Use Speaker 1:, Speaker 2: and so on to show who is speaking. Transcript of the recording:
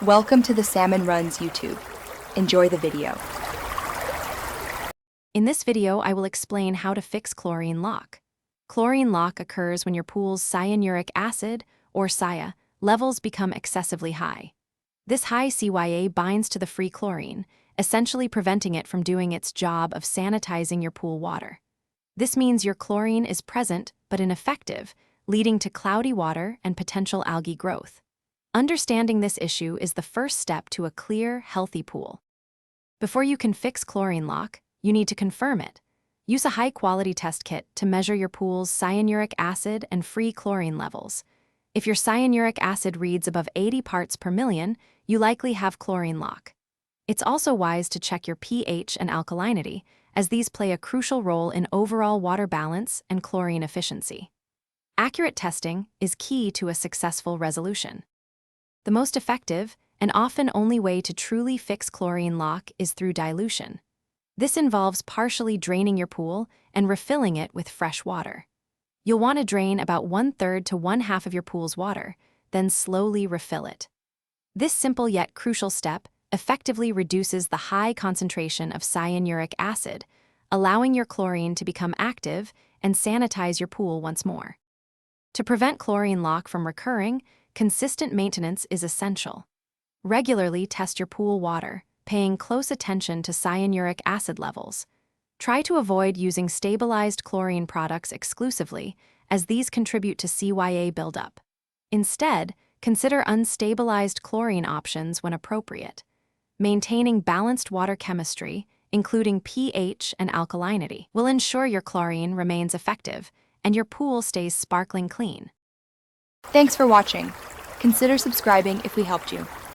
Speaker 1: Welcome to the Salmon Runs YouTube. Enjoy the video.
Speaker 2: In this video, I will explain how to fix chlorine lock. Chlorine lock occurs when your pool's cyanuric acid, or CYA, levels become excessively high. This high CYA binds to the free chlorine, essentially preventing it from doing its job of sanitizing your pool water. This means your chlorine is present but ineffective, leading to cloudy water and potential algae growth. Understanding this issue is the first step to a clear, healthy pool. Before you can fix chlorine lock, you need to confirm it. Use a high-quality test kit to measure your pool's cyanuric acid and free chlorine levels. If your cyanuric acid reads above 80 parts per million, you likely have chlorine lock. It's also wise to check your pH and alkalinity, as these play a crucial role in overall water balance and chlorine efficiency. Accurate testing is key to a successful resolution. The most effective, and often only way to truly fix chlorine lock is through dilution. This involves partially draining your pool and refilling it with fresh water. You'll want to drain about 1/3 to 1/2 of your pool's water, then slowly refill it. This simple yet crucial step effectively reduces the high concentration of cyanuric acid, allowing your chlorine to become active and sanitize your pool once more. To prevent chlorine lock from recurring, consistent maintenance is essential. Regularly test your pool water, paying close attention to cyanuric acid levels. Try to avoid using stabilized chlorine products exclusively, as these contribute to CYA buildup. Instead, consider unstabilized chlorine options when appropriate. Maintaining balanced water chemistry, including pH and alkalinity, will ensure your chlorine remains effective and your pool stays sparkling clean.
Speaker 1: Thanks for watching. Consider subscribing if we helped you.